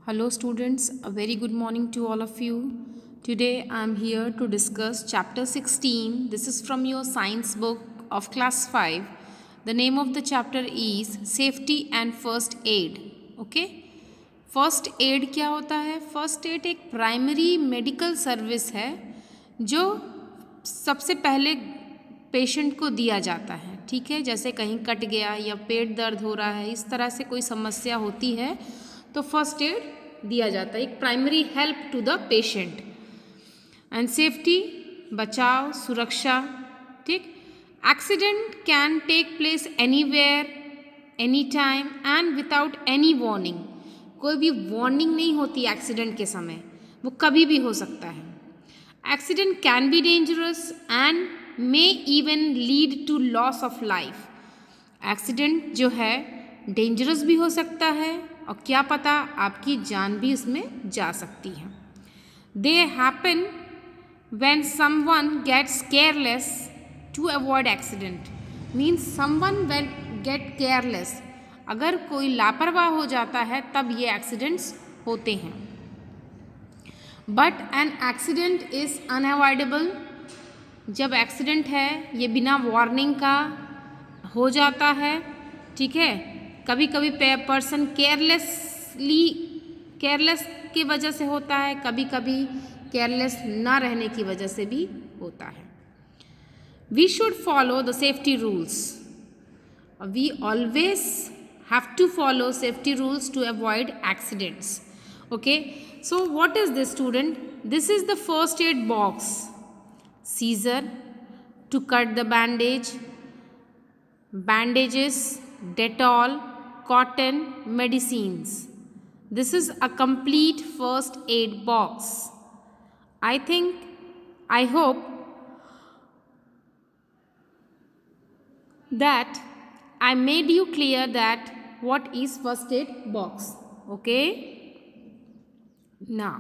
Hello students, a very good morning to all of you. Today I am here to discuss chapter 16. This is from your science book of class 5. The name of the chapter is Safety and First Aid. Okay? First aid क्या होता है? First aid एक primary medical service है जो सबसे पहले patient को दिया जाता है. ठीक है, जैसे कहीं कट गया या पेट दर्द हो रहा है, इस तरह से कोई समस्या होती है तो फर्स्ट एड दिया जाता है, एक primary help to the patient. And safety, बचाव, सुरक्षा. ठीक, accident can take place anywhere, any time and without any warning. कोई भी वार्निंग नहीं होती एक्सीडेंट के समय, वो कभी भी हो सकता है. Accident can be dangerous and may even lead to loss of life. Accident जो है डेंजरस भी हो सकता है और क्या पता आपकी जान भी इसमें जा सकती है. They happen when someone gets careless to avoid accident. Means someone when get careless, अगर कोई लापरवाह हो जाता है तब ये एक्सीडेंट्स होते हैं. But an accident is unavoidable. जब एक्सीडेंट है ये बिना वार्निंग का हो जाता है. ठीक है, कभी कभी पर्सन केयरलेस की वजह से होता है, कभी कभी केयरलेस ना रहने की वजह से भी होता है. We should follow the safety rules. We always have to follow safety rules to avoid accidents. Okay, so what is this student? This is the first aid box. Scissor to cut the bandages, Dettol, cotton, medicines. This is a complete first aid box. I hope that I made you clear that what is first aid box. Okay, now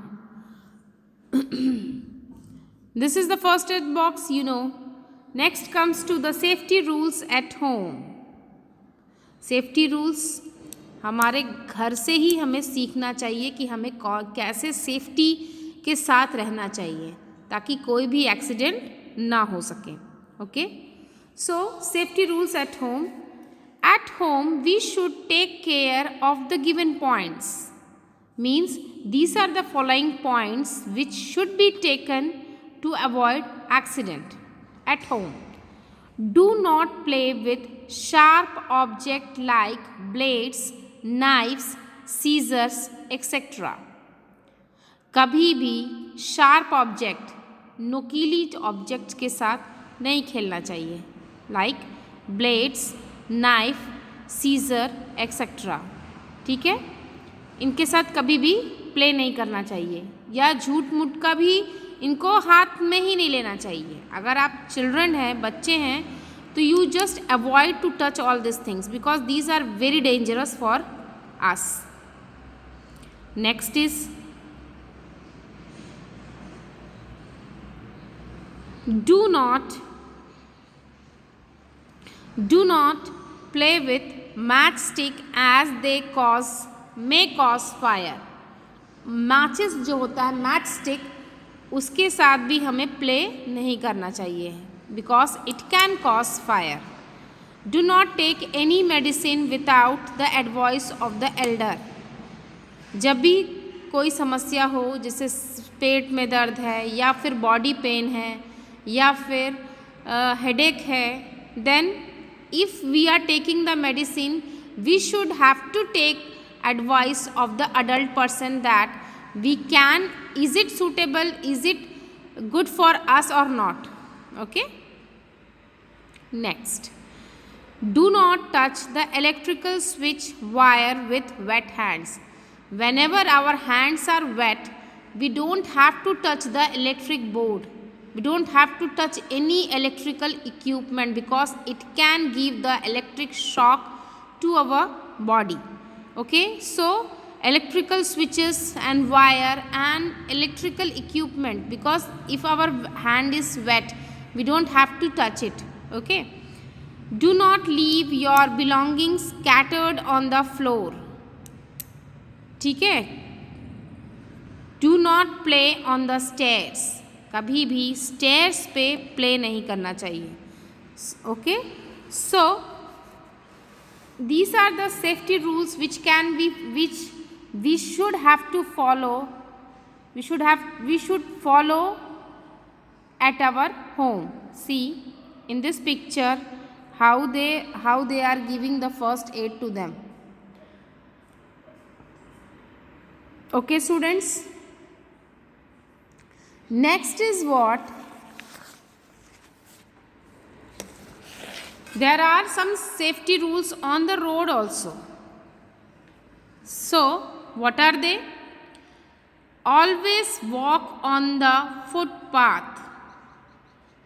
this is the first aid box, you know. Next comes to the safety rules at home. Safety rules हमारे घर से ही हमें सीखना चाहिए कि हमें कैसे safety के साथ रहना चाहिए ताकि कोई भी एक्सीडेंट ना हो सके. Okay, so safety rules at home. At home, we should take care of the given points. Means these are the following points which should be taken to avoid accident at home. Do not play with sharp objects like blades, knives, scissors, etc. कभी भी sharp object, नुकीली objects के साथ नहीं खेलना चाहिए. Like blades, knife, scissor etcetera. ठीक है, इनके साथ कभी भी प्ले नहीं करना चाहिए या झूठ मूठ का भी इनको हाथ में ही नहीं लेना चाहिए. अगर आप चिल्ड्रन हैं, बच्चे हैं, तो you just avoid to touch all this things because these are very dangerous for us. Next is do not play with matchstick as they may cause fire. Matches जो होता है मैच स्टिक, उसके साथ भी हमें प्ले नहीं करना चाहिए because it can cause fire. Do not take any medicine without the advice of the elder. जब भी कोई समस्या हो, जैसे पेट में दर्द है या फिर बॉडी पेन है या फिर हेडेक है, then if we are taking the medicine, we should have to take advice of the adult person that is it suitable, is it good for us or not. Okay, next, do not touch the electrical switch wire with wet hands. Whenever our hands are wet, we don't have to touch the electric board. We don't have to touch any electrical equipment because it can give the electric shock to our body. Okay, so electrical switches and wire and electrical equipment, because if our hand is wet, we don't have to touch it. Okay, do not leave your belongings scattered on the floor. ठीक है, do not play on the stairs, कभी भी stairs पे play नहीं करना चाहिए. Okay, so these are the safety rules which we should have to follow. We should follow at our home. See in this picture how they are giving the first aid to them. Okay students, next is what? There are some safety rules on the road also. So, what are they? Always walk on the footpath.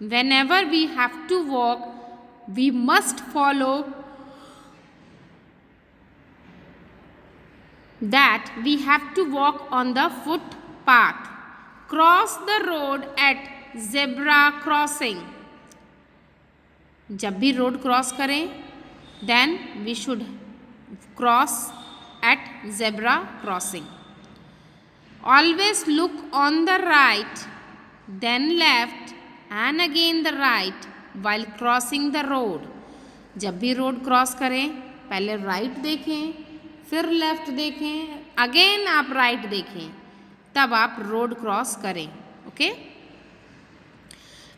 Whenever we have to walk, we must follow that we have to walk on the footpath. Cross the road at zebra crossing. जब भी road cross करें then we should cross at zebra crossing. Always look on the right then left and again the right while crossing the road. जब भी road cross करें पहले right देखें, फिर left देखें, अगेन आप राइट देखें, तब आप रोड क्रॉस करें. Okay.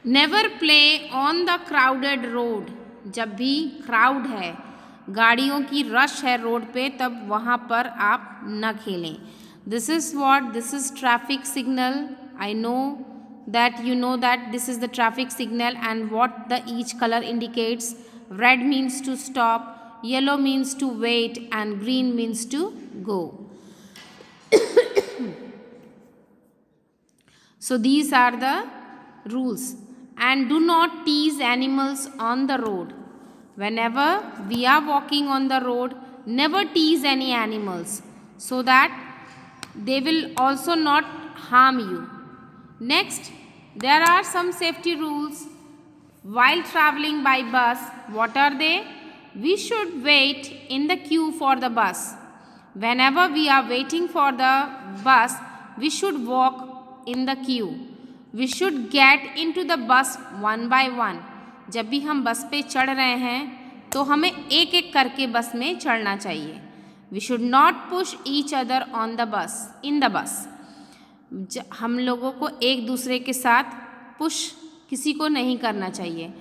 Never play on the crowded road. जब भी क्राउड है, गाड़ियों की रश है रोड पे, तब वहाँ पर आप न खेलें. This is what, this is traffic signal. I know that you know that this is the traffic signal and what the each color indicates. Red means to stop, yellow means to wait, and green means to go. So these are the rules. And do not tease animals on the road. Whenever we are walking on the road, never tease any animals so that they will also not harm you. Next, there are some safety rules while traveling by bus. What are they? We should wait in the queue for the bus. Whenever we are waiting for the bus, we should walk in the queue. We should get into the bus one by one. जब भी हम बस पे चढ़ रहे हैं तो हमें एक एक करके बस में चढ़ना चाहिए. We should not push each other on the bus, in the bus. हम लोगों को एक दूसरे के साथ पुश किसी को नहीं करना चाहिए.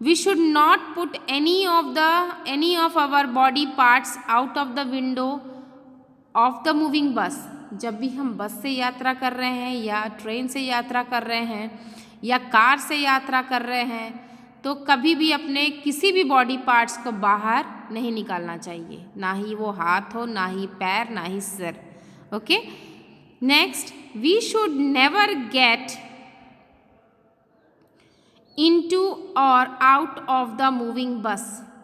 We should not put any of our body parts out of the window of the moving bus. जब भी हम बस से यात्रा कर रहे हैं या ट्रेन से यात्रा कर रहे हैं या कार से यात्रा कर रहे हैं तो कभी भी अपने किसी भी बॉडी पार्ट्स को बाहर नहीं निकालना चाहिए. ना ही वो हाथ हो, ना ही पैर, ना ही सिर. Okay. Next, we should never get into or out of the moving bus.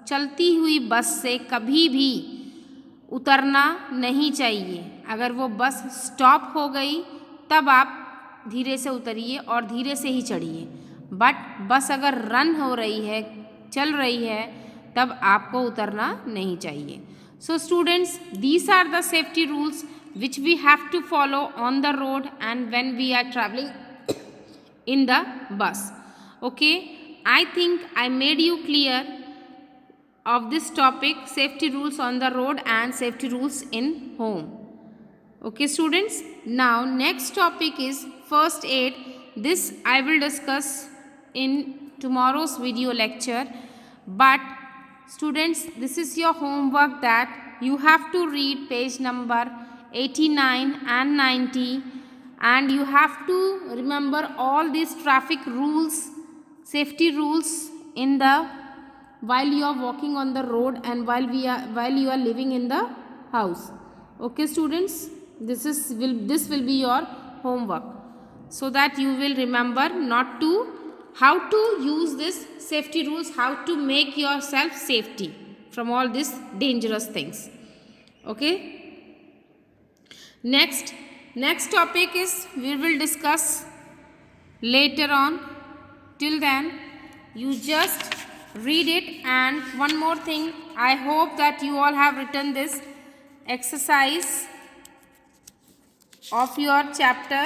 चलती हुई बस से कभी भी उतरना नहीं चाहिए. अगर वो बस स्टॉप हो गई तब आप धीरे से उतरिए और धीरे से ही चढ़िए. बट बस अगर रन हो रही है, चल रही है, तब आपको उतरना नहीं चाहिए. So students, these are the safety rules which we have to follow on the road and when we are traveling in the bus. Okay, I think I made you clear of this topic, safety rules on the road and safety rules in home. Okay students, now next topic is first aid. This I will discuss in tomorrow's video lecture. But students, this is your homework that you have to read page number 89 and 90 and you have to remember all these traffic rules, safety rules in the while you are walking on the road and while you are living in the house. Okay students, this will be your homework so that you will remember how to use this safety rules, how to make yourself safety from all these dangerous things. Okay. Next topic is we will discuss later on. Till then, you just read it. And one more thing, I hope that you all have written this exercise of your chapter